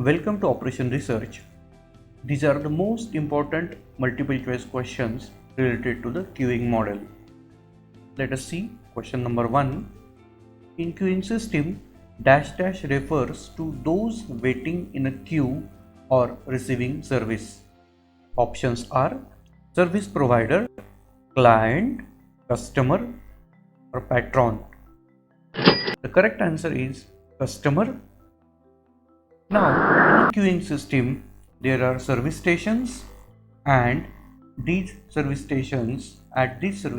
Welcome to Operation Research. These are the most important multiple choice questions related to the queuing model. Let us see question number 1. In queuing system, dash dash refers to those waiting in a queue or receiving service. Options are service provider, client, customer, or patron. The correct answer is customer. Now, in a queuing system, there are service stations, and at these service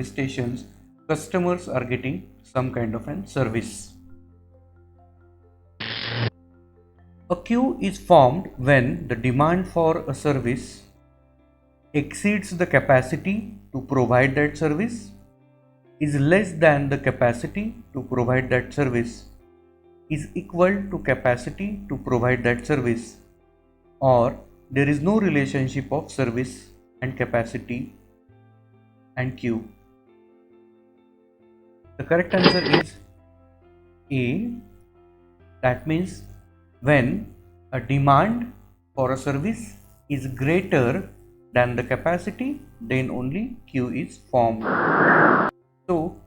stations, customers are getting some kind of an service. A queue is formed when the demand for a service exceeds the capacity to provide that service, is less than the capacity to provide that service, is equal to capacity to provide that service, or there is no relationship of service and capacity and queue. The correct answer is A. That means when a demand for a service is greater than the capacity, then only queue is formed. So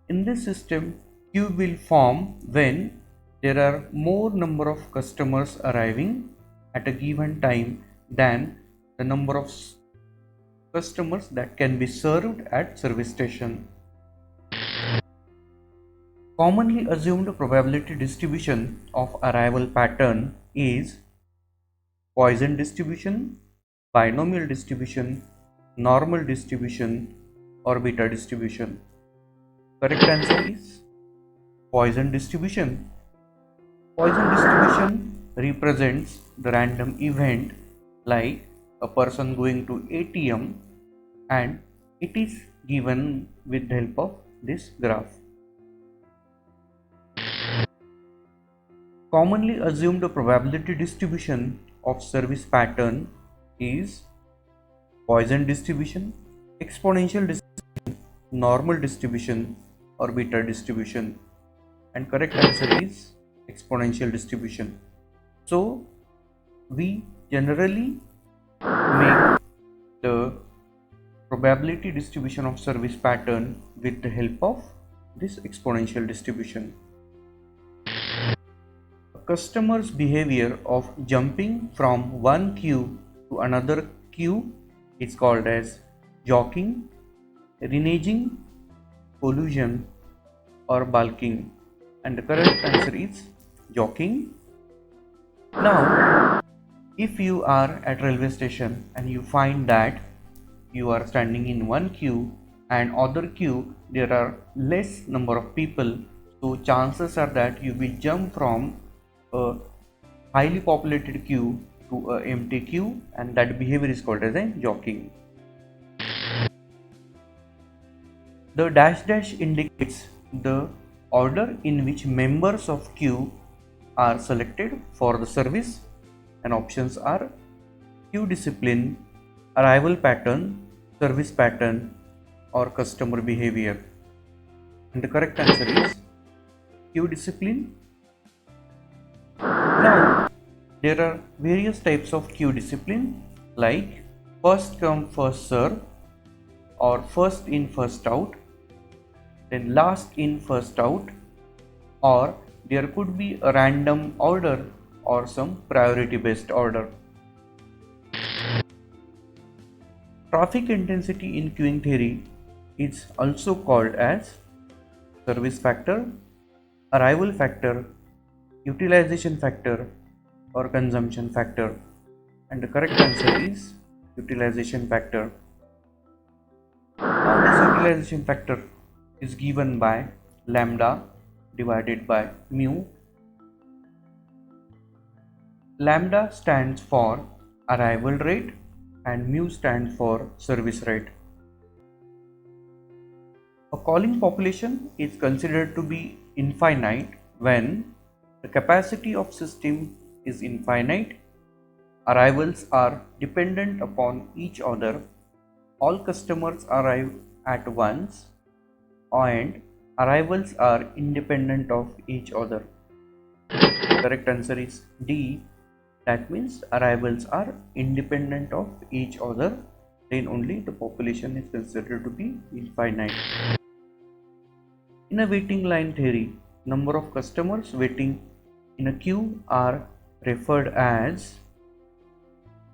in this system, queue will form when there are more number of customers arriving at a given time than the number of customers that can be served at service station. Commonly assumed probability distribution of arrival pattern is Poisson distribution, binomial distribution, normal distribution, or beta distribution. Correct answer is Poisson distribution. Poisson distribution represents the random event like a person going to ATM, and it is given with the help of this graph. Commonly assumed probability distribution of service pattern is Poisson distribution, exponential distribution, normal distribution, or beta distribution. And correct answer is exponential distribution. So we generally make the probability distribution of service pattern with the help of this exponential distribution. A customer's behavior of jumping from one queue to another queue is called as jockeying, reneging, collusion, or balking. And the correct answer is jockeying. Now, if you are at railway station and you find that you are standing in one queue and other queue there are less number of people, so chances are that you will jump from a highly populated queue to a empty queue, and that behavior is called as a jockeying. The dash dash indicates the order in which members of queue are selected for the service, and options are queue discipline, arrival pattern, service pattern, or customer behavior. And the correct answer is queue discipline. Now, there are various types of queue discipline like first come first serve, or first in first out, then last in first out, or there could be a random order or some priority based order. Traffic intensity in queuing theory is also called as service factor, arrival factor, utilization factor, or consumption factor. And the correct answer is utilization factor. Now this utilization factor is given by lambda divided by mu. Lambda stands for arrival rate and mu stands for service rate. A calling population is considered to be infinite when the capacity of system is infinite, arrivals are dependent upon each other, all customers arrive at once, and arrivals are independent of each other. Correct answer is D. That means arrivals are independent of each other, then only the population is considered to be infinite. In a waiting line theory, number of customers waiting in a queue are referred as,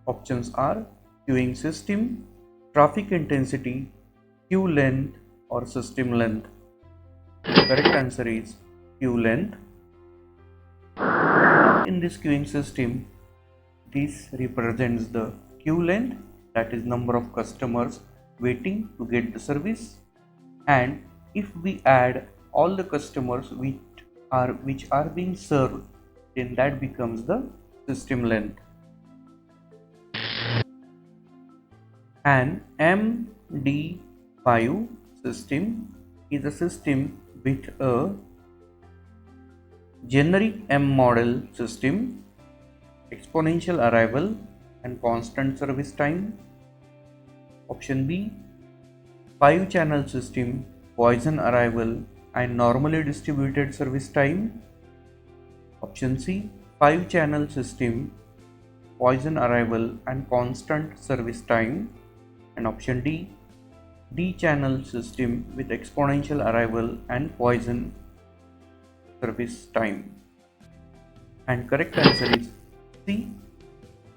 options are queuing system, traffic intensity, queue length, or system length. The correct answer is queue length. Now in this queuing system, this represents the queue length, that is number of customers waiting to get the service, and if we add all the customers which are being served, then that becomes the system length. An MD5 system is a system with a generic M model system, exponential arrival and constant service time. Option B, 5 channel system, Poisson arrival and normally distributed service time. Option C, 5 channel system, Poisson arrival and constant service time. And option D channel system with exponential arrival and Poisson service time. And correct answer is C.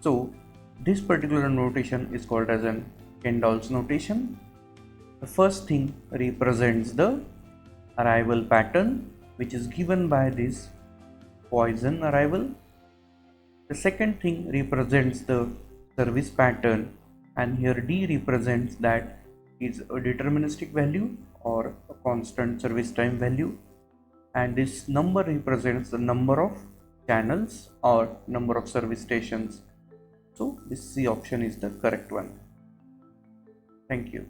So this particular notation is called as an Kendall's notation. The first thing represents the arrival pattern, which is given by this Poisson arrival. The second thing represents the service pattern, and here D represents that is a deterministic value or a constant service time value, and this number represents the number of channels or number of service stations. So this C option is the correct one. Thank you.